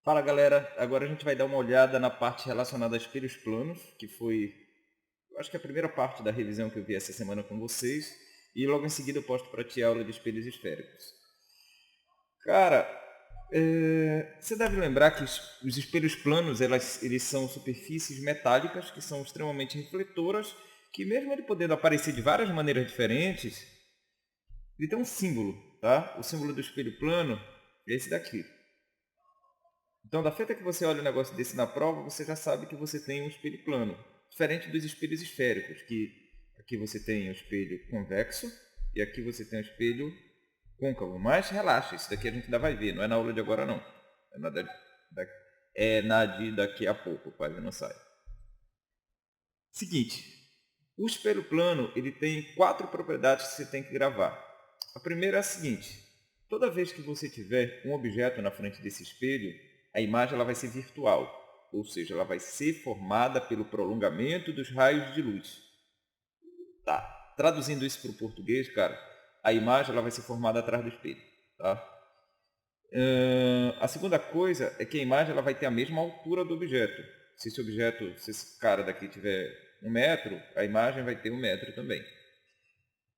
Fala galera, agora a gente vai dar uma olhada na parte relacionada a espelhos planos, que foi, eu acho que a primeira parte da revisão que eu vi essa semana com vocês, e logo em seguida eu posto para ti a aula de espelhos esféricos. Cara, você deve lembrar que os espelhos planos eles são superfícies metálicas que são extremamente refletoras, que mesmo ele podendo aparecer de várias maneiras diferentes, ele tem um símbolo, tá? O símbolo do espelho plano é esse daqui. Então, da feita que você olha um negócio desse na prova, você já sabe que você tem um espelho plano. Diferente dos espelhos esféricos, que aqui você tem o espelho convexo e aqui você tem o espelho côncavo. Mas relaxa, isso daqui a gente ainda vai ver, não é na aula de agora não. É na de daqui a pouco, quase não sai. Seguinte, o espelho plano ele tem 4 propriedades que você tem que gravar. A primeira é a seguinte: toda vez que você tiver um objeto na frente desse espelho, a imagem ela vai ser virtual, ou seja, ela vai ser formada pelo prolongamento dos raios de luz. Tá. Traduzindo isso para o português, cara, a imagem ela vai ser formada atrás do espelho. Tá? A segunda coisa é que a imagem ela vai ter a mesma altura do objeto. Se esse cara daqui tiver 1 metro, a imagem vai ter 1 metro também.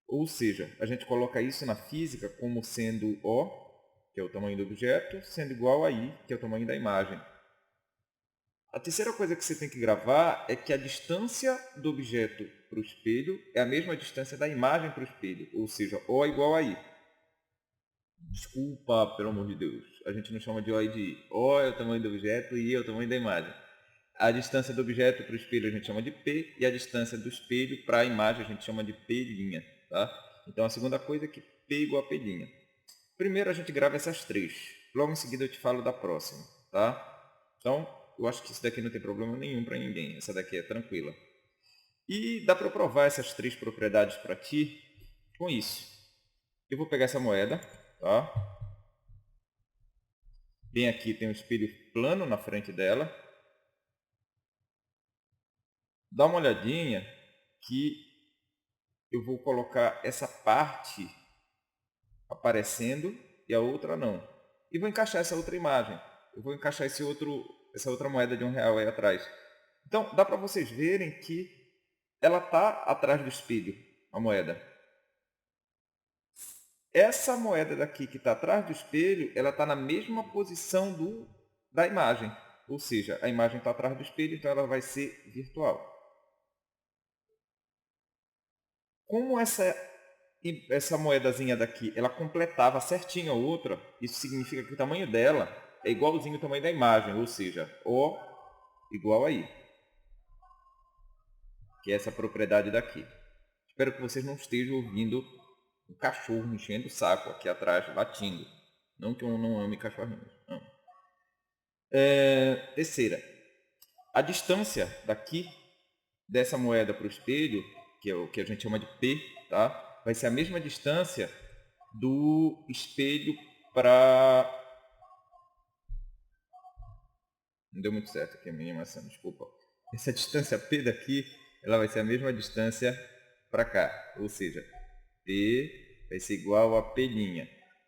Ou seja, a gente coloca isso na física como sendo O, que é o tamanho do objeto, sendo igual a I, que é o tamanho da imagem. A terceira coisa que você tem que gravar é que a distância do objeto para o espelho é a mesma distância da imagem para o espelho, ou seja, O é igual a I. Desculpa, pelo amor de Deus. A gente não chama de O e de I. O é o tamanho do objeto e I é o tamanho da imagem. A distância do objeto para o espelho a gente chama de P e a distância do espelho para a imagem a gente chama de P'. Tá? Então a segunda coisa é que P igual a P'. Primeiro a gente grava essas três. Logo em seguida eu te falo da próxima. Tá? Então eu acho que isso daqui não tem problema nenhum para ninguém. Essa daqui é tranquila. E dá para provar essas três propriedades para ti com isso. Eu vou pegar essa moeda, tá? Bem aqui tem um espelho plano na frente dela. Dá uma olhadinha que eu vou colocar essa parte aparecendo e a outra não. E vou encaixar essa outra imagem. Eu vou encaixar essa outra moeda de R$ 1 aí atrás. Então, dá para vocês verem que ela está atrás do espelho, a moeda. Essa moeda daqui que está atrás do espelho, ela está na mesma posição da imagem. Ou seja, a imagem está atrás do espelho, então ela vai ser virtual. Como essa moedazinha daqui, ela completava certinho a outra, isso significa que o tamanho dela é igualzinho ao tamanho da imagem, ou seja, O igual a I, que é essa propriedade daqui. Espero que vocês não estejam ouvindo um cachorro enchendo o saco aqui atrás, latindo. Não que eu não ame cachorrinhos. Não. Terceira, a distância daqui dessa moeda para o espelho, que é o que a gente chama de P, tá? Vai ser a mesma distância do espelho para... Não deu muito certo aqui a minha animação, desculpa. Essa distância P daqui, ela vai ser a mesma distância para cá. Ou seja, P vai ser igual a P'.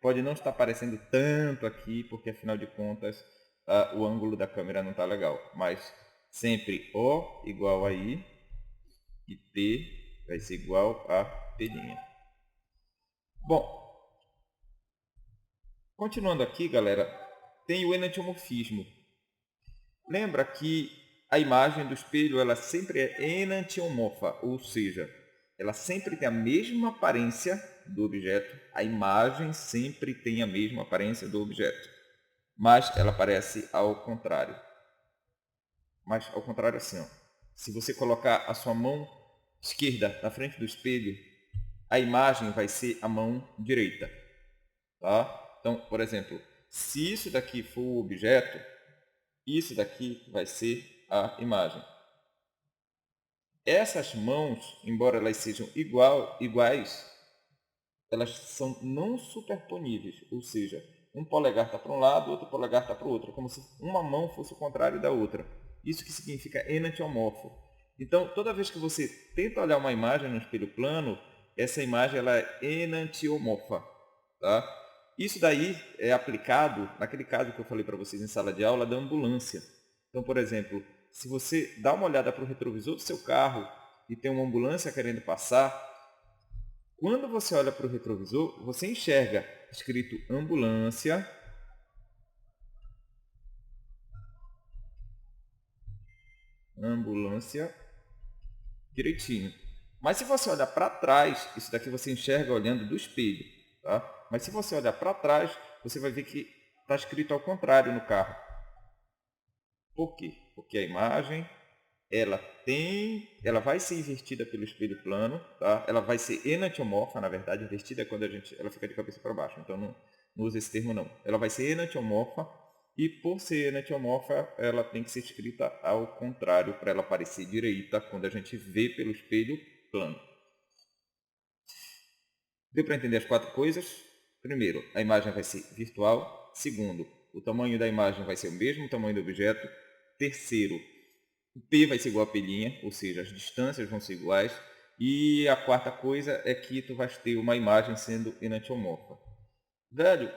Pode não estar aparecendo tanto aqui, porque afinal de contas o ângulo da câmera não está legal. Mas sempre O igual a I e P vai ser igual a P'. Bom, continuando aqui, galera, tem o enantiomorfismo. Lembra que a imagem do espelho ela sempre é enantiomorfa, ou seja, ela sempre tem a mesma aparência do objeto, a imagem sempre tem a mesma aparência do objeto, mas ela aparece ao contrário. Mas ao contrário assim, ó. Se você colocar a sua mão esquerda na frente do espelho, a imagem vai ser a mão direita. Tá? Então, por exemplo, se isso daqui for o objeto, isso daqui vai ser a imagem. Essas mãos, embora elas sejam iguais, elas são não superponíveis, ou seja, um polegar está para um lado, outro polegar está para o outro, como se uma mão fosse o contrário da outra. Isso que significa enantiomorfo. Então, toda vez que você tenta olhar uma imagem no espelho plano, essa imagem ela é enantiomorfa. Tá? Isso daí é aplicado naquele caso que eu falei para vocês em sala de aula da ambulância. Então, por exemplo, se você dá uma olhada para o retrovisor do seu carro e tem uma ambulância querendo passar, quando você olha para o retrovisor, você enxerga escrito ambulância, ambulância, direitinho. Mas se você olhar para trás, isso daqui você enxerga olhando do espelho, tá? Mas se você olhar para trás, você vai ver que está escrito ao contrário no carro. Por quê? Porque a imagem ela vai ser invertida pelo espelho plano, tá? Ela vai ser enantiomorfa, na verdade, invertida é quando ela fica de cabeça para baixo, então não usa esse termo não. Ela vai ser enantiomorfa e por ser enantiomorfa, ela tem que ser escrita ao contrário para ela parecer direita quando a gente vê pelo espelho plano. Deu para entender as 4 coisas? Primeiro, a imagem vai ser virtual. Segundo, o tamanho da imagem vai ser o mesmo tamanho do objeto. Terceiro, o P vai ser igual a pelinha, ou seja, as distâncias vão ser iguais. E a quarta coisa é que tu vais ter uma imagem sendo enantiomorfa. Velho,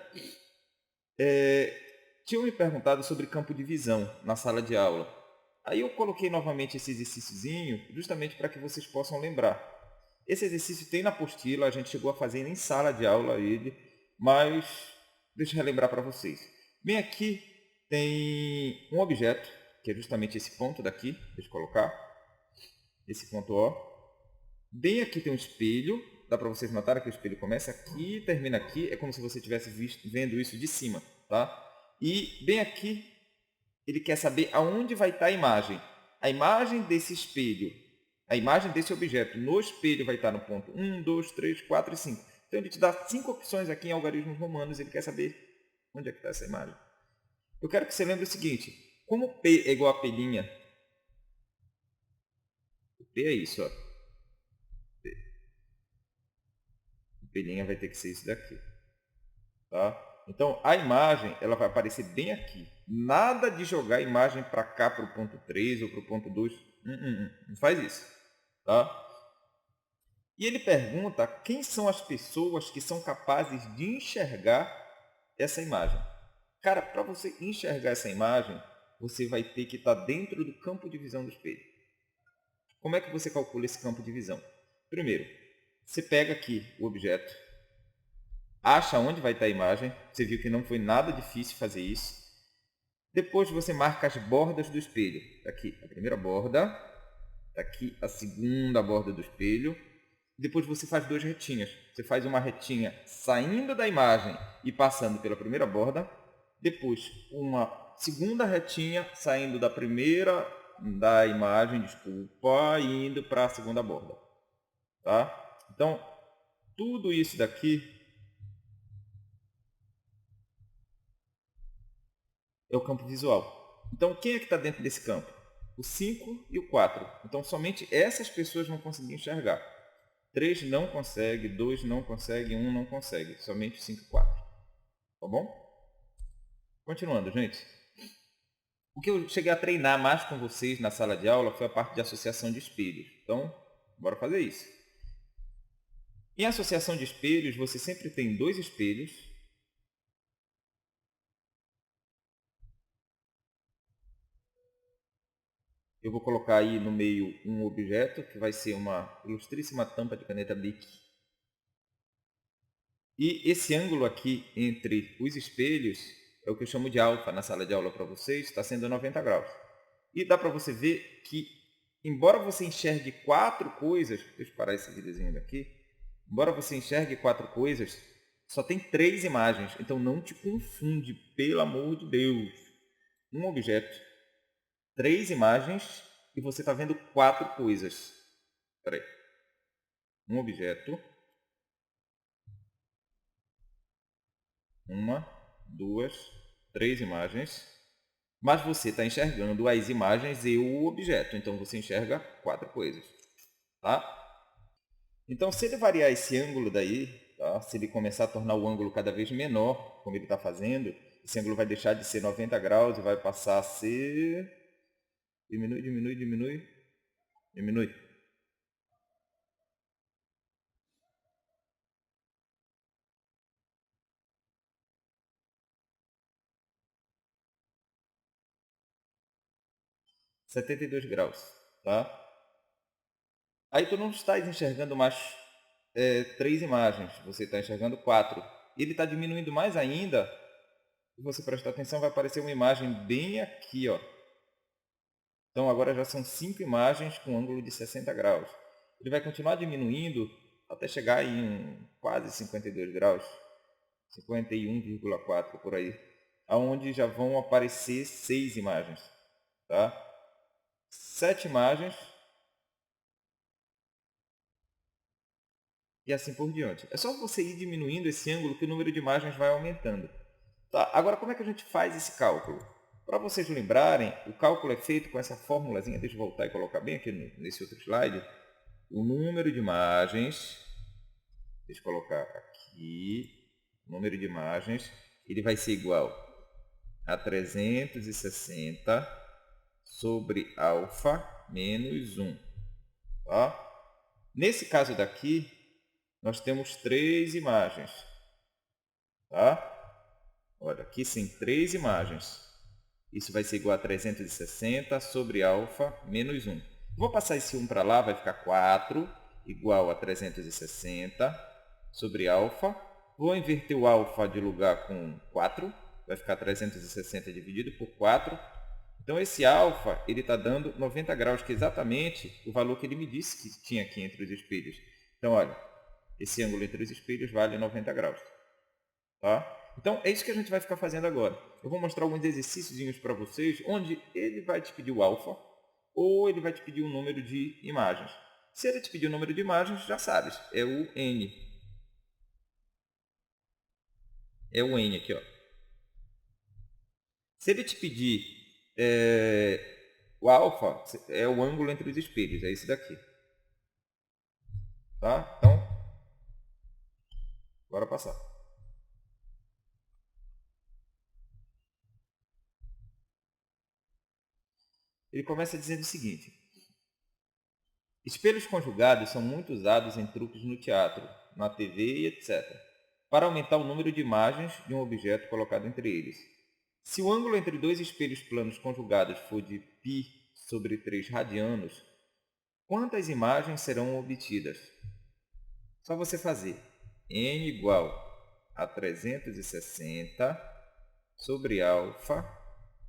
tinham me perguntado sobre campo de visão na sala de aula. Aí eu coloquei novamente esse exercíciozinho justamente para que vocês possam lembrar. Esse exercício tem na apostila, a gente chegou a fazer em sala de aula ele, mas deixa eu relembrar para vocês. Bem aqui tem um objeto, que é justamente esse ponto daqui, deixa eu colocar, esse ponto O. Bem aqui tem um espelho, dá para vocês notarem que o espelho começa aqui e termina aqui, é como se você estivesse vendo isso de cima, tá? E bem aqui ele quer saber aonde vai estar a imagem. A imagem desse espelho, a imagem desse objeto no espelho vai estar no ponto 1, 2, 3, 4 e 5. Então ele te dá 5 opções aqui em algarismos romanos, ele quer saber onde é que está essa imagem. Eu quero que você lembre o seguinte, como P é igual a pelinha, o P é isso, ó. A pelinha vai ter que ser isso daqui. Tá? Então a imagem ela vai aparecer bem aqui. Nada de jogar a imagem para cá, para o ponto 3 ou para o ponto 2. Não faz isso. Tá? E ele pergunta quem são as pessoas que são capazes de enxergar essa imagem. Cara, para você enxergar essa imagem, você vai ter que estar dentro do campo de visão do espelho. Como é que você calcula esse campo de visão? Primeiro, você pega aqui o objeto, acha onde vai estar a imagem, você viu que não foi nada difícil fazer isso. Depois você marca as bordas do espelho. Aqui a primeira borda, aqui a segunda borda do espelho. Depois você faz 2 retinhas. Você faz uma retinha saindo da imagem e passando pela primeira borda. Depois uma segunda retinha saindo da primeira da imagem, desculpa, e indo para a segunda borda. Tá? Então, tudo isso daqui é o campo visual. Então, quem é que está dentro desse campo? O 5 e o 4. Então, somente essas pessoas vão conseguir enxergar. 3 não consegue, 2 não consegue, 1 não consegue. Somente 5 e 4. Tá bom? Continuando, gente. O que eu cheguei a treinar mais com vocês na sala de aula foi a parte de associação de espelhos. Então, bora fazer isso. Em associação de espelhos, você sempre tem 2 espelhos. Eu vou colocar aí no meio um objeto, que vai ser uma ilustríssima tampa de caneta Bic. E esse ângulo aqui entre os espelhos é o que eu chamo de alfa na sala de aula para vocês, está sendo 90 graus. E dá para você ver que, embora você enxergue 4 coisas, deixa eu parar esse videozinho daqui, embora você enxergue 4 coisas, só tem 3 imagens, então não te confunde, pelo amor de Deus. Um objeto, 3 imagens e você está vendo 4 coisas. Espera aí. Um objeto, 1, 2, 3 imagens, mas você está enxergando as imagens e o objeto, então você enxerga 4 coisas. Tá? Então, se ele variar esse ângulo daí, tá? Se ele começar a tornar o ângulo cada vez menor, como ele está fazendo, esse ângulo vai deixar de ser 90 graus e vai passar a ser... Diminui, diminui, diminui, diminui. 72 graus, tá? Aí tu não está enxergando mais 3 imagens, você está enxergando 4. Ele está diminuindo mais ainda. Se você prestar atenção, vai aparecer uma imagem bem aqui, ó. Então agora já são 5 imagens com ângulo de 60 graus. Ele vai continuar diminuindo até chegar em quase 52 graus, 51,4 por aí, aonde já vão aparecer 6 imagens, tá? 7 imagens e assim por diante. É só você ir diminuindo esse ângulo que o número de imagens vai aumentando. Tá, agora como é que a gente faz esse cálculo? Para vocês lembrarem, o cálculo é feito com essa formulazinha, deixa eu voltar e colocar bem aqui nesse outro slide. O número de imagens, deixa eu colocar aqui, o número de imagens, ele vai ser igual a 360 sobre alfa menos 1. Tá? Nesse caso daqui, nós temos 3 imagens. Tá? Olha, aqui sim, 3 imagens. Isso vai ser igual a 360 sobre alfa menos 1. Vou passar esse 1 para lá, vai ficar 4 igual a 360 sobre alfa. Vou inverter o alfa de lugar com 4, vai ficar 360 dividido por 4. Então esse alfa ele está dando 90 graus, que é exatamente o valor que ele me disse que tinha aqui entre os espelhos. Então olha, esse ângulo entre os espelhos vale 90 graus. Tá? Então, é isso que a gente vai ficar fazendo agora. Eu vou mostrar alguns exercícios para vocês, onde ele vai te pedir o alfa, ou ele vai te pedir um número de imagens. Se ele te pedir o número de imagens, já sabes, é o N. É o N aqui, ó. Se ele te pedir o alfa, é o ângulo entre os espelhos, é esse daqui. Tá? Então, bora passar. Ele começa dizendo o seguinte: espelhos conjugados são muito usados em truques no teatro, na TV e etc., para aumentar o número de imagens de um objeto colocado entre eles. Se o ângulo entre dois espelhos planos conjugados for de π sobre 3 radianos, quantas imagens serão obtidas? Só você fazer n igual a 360 sobre alfa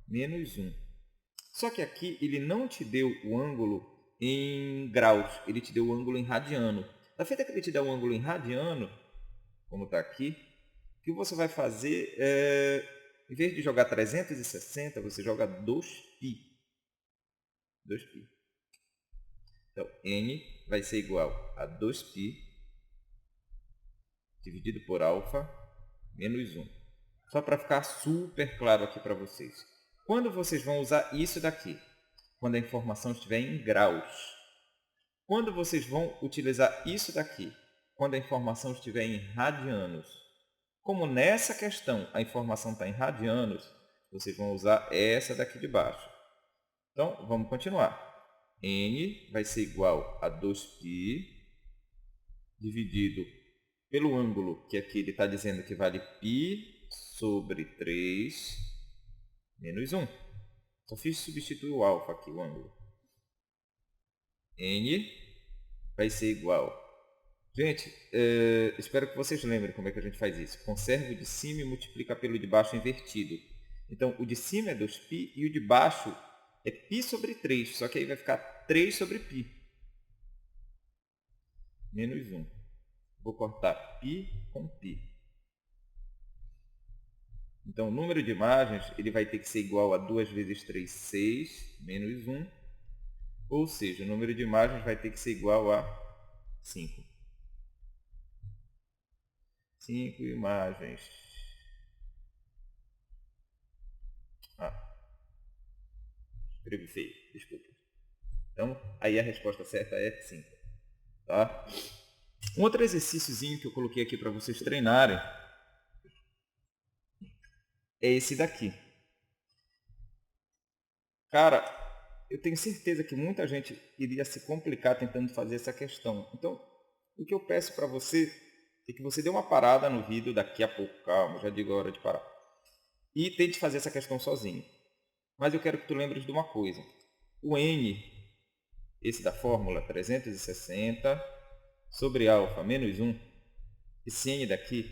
menos 1. Só que aqui ele não te deu o ângulo em graus, ele te deu o ângulo em radiano. Da feita que ele te der o ângulo em radiano, como está aqui, o que você vai fazer em vez de jogar 360, você joga 2π. 2π. Então, n vai ser igual a 2π dividido por alfa menos 1. Só para ficar super claro aqui para vocês. Quando vocês vão usar isso daqui? Quando a informação estiver em graus. Quando vocês vão utilizar isso daqui? Quando a informação estiver em radianos. Como nessa questão a informação está em radianos, vocês vão usar essa daqui de baixo. Então, vamos continuar. N vai ser igual a 2π dividido pelo ângulo, que aqui ele está dizendo que vale π sobre 3 menos 1. Só fiz substituir o alfa aqui, o ângulo. N vai ser igual. Gente, espero que vocês lembrem como é que a gente faz isso. Conserva o de cima e multiplica pelo de baixo invertido. Então, o de cima é 2π e o de baixo é π sobre 3. Só que aí vai ficar 3 sobre π. Menos 1. Vou cortar π com π. Então, o número de imagens ele vai ter que ser igual a 2 vezes 3, 6, menos 1. Ou seja, o número de imagens vai ter que ser igual a 5. 5 imagens. Escrevi feio, desculpa. Então, aí a resposta certa é 5. Tá? Um outro exercíciozinho que eu coloquei aqui para vocês treinarem é esse daqui. Cara, eu tenho certeza que muita gente iria se complicar tentando fazer essa questão. Então, o que eu peço para você é que você dê uma parada no vídeo daqui a pouco, calma, já digo a hora de parar. E tente fazer essa questão sozinho. Mas eu quero que tu lembres de uma coisa. o n, esse da fórmula 360 sobre alfa menos 1, esse n daqui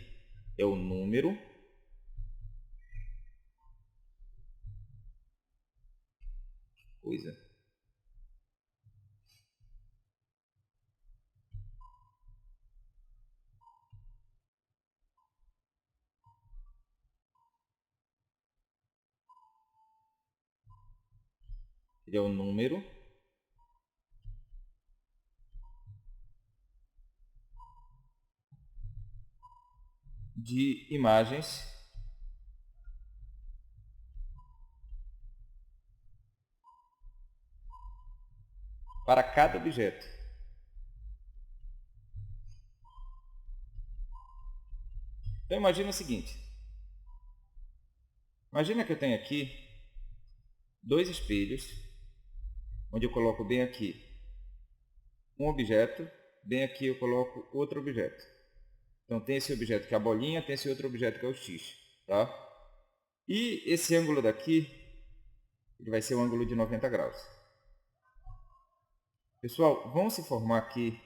é o número ele é o número de imagens para cada objeto. Então imagina o seguinte, imagina que eu tenho aqui dois espelhos, onde eu coloco bem aqui um objeto, bem aqui eu coloco outro objeto. Então tem esse objeto que é a bolinha, tem esse outro objeto que é o X, tá? E esse ângulo daqui, ele vai ser o ângulo de 90 graus. Pessoal, vão se formar aqui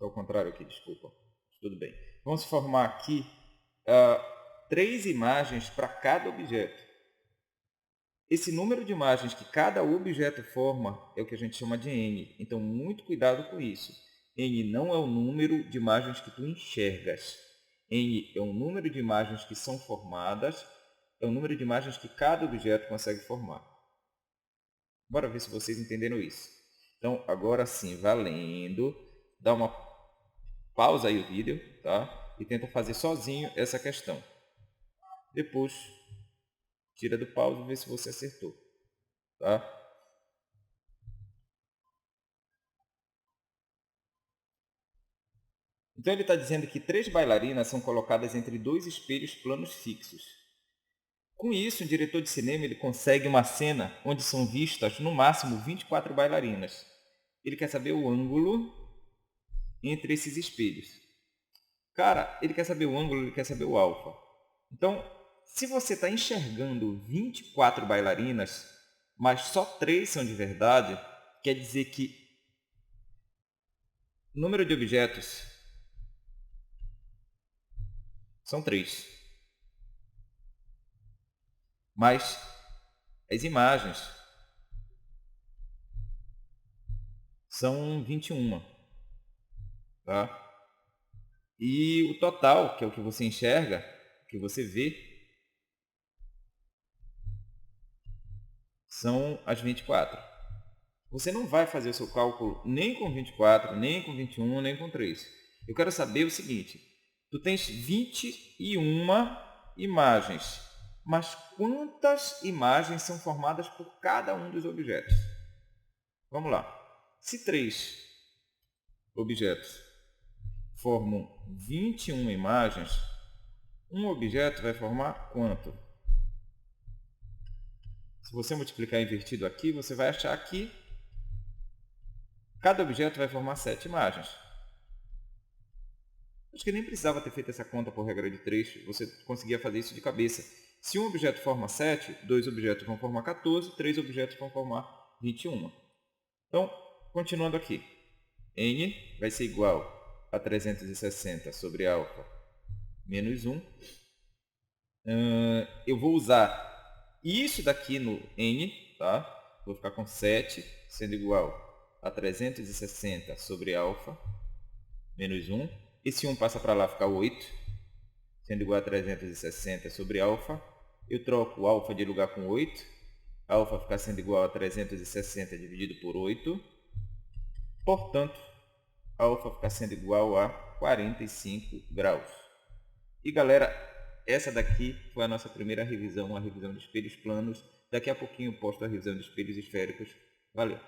ao contrário aqui, desculpa. Tudo bem. Vão se formar aqui 3 imagens para cada objeto. Esse número de imagens que cada objeto forma é o que a gente chama de N. Então, muito cuidado com isso. N não é o número de imagens que tu enxergas. N é o número de imagens que são formadas, é o número de imagens que cada objeto consegue formar. Bora ver se vocês entenderam isso. Então, agora sim, valendo, dá uma pausa aí o vídeo, tá? E tenta fazer sozinho essa questão. Depois, tira do pause e vê se você acertou, tá? Então ele está dizendo que 3 bailarinas são colocadas entre 2 espelhos planos fixos. Com isso, o diretor de cinema ele consegue uma cena onde são vistas no máximo 24 bailarinas. Ele quer saber o ângulo entre esses espelhos. Cara, ele quer saber o ângulo, ele quer saber o alfa. Então, se você está enxergando 24 bailarinas, mas só 3 são de verdade, quer dizer que o número de objetos são 3. Mas as imagens são 21. Tá? E o total, que é o que você enxerga, o que você vê, são as 24. Você não vai fazer o seu cálculo nem com 24, nem com 21, nem com 3. Eu quero saber o seguinte, tu tens 21 imagens, mas quantas imagens são formadas por cada um dos objetos? Vamos lá. Se 3 objetos formam 21 imagens, um objeto vai formar quanto? Se você multiplicar invertido aqui, você vai achar que cada objeto vai formar 7 imagens. Acho que nem precisava ter feito essa conta por regra de 3, você conseguia fazer isso de cabeça. Se um objeto forma 7, 2 objetos vão formar 14, 3 objetos vão formar 21. Então, continuando aqui. N vai ser igual a 360 sobre alfa menos 1. Eu vou usar isso daqui no N, tá? Vou ficar com 7 sendo igual a 360 sobre alfa menos 1. Esse 1 passa para lá, fica 8, sendo igual a 360 sobre alfa. Eu troco o alfa de lugar com 8. Alfa fica sendo igual a 360 dividido por 8. Portanto, alfa fica sendo igual a 45 graus. E galera, essa daqui foi a nossa primeira revisão, a revisão de espelhos planos. Daqui a pouquinho eu posto a revisão de espelhos esféricos. Valeu!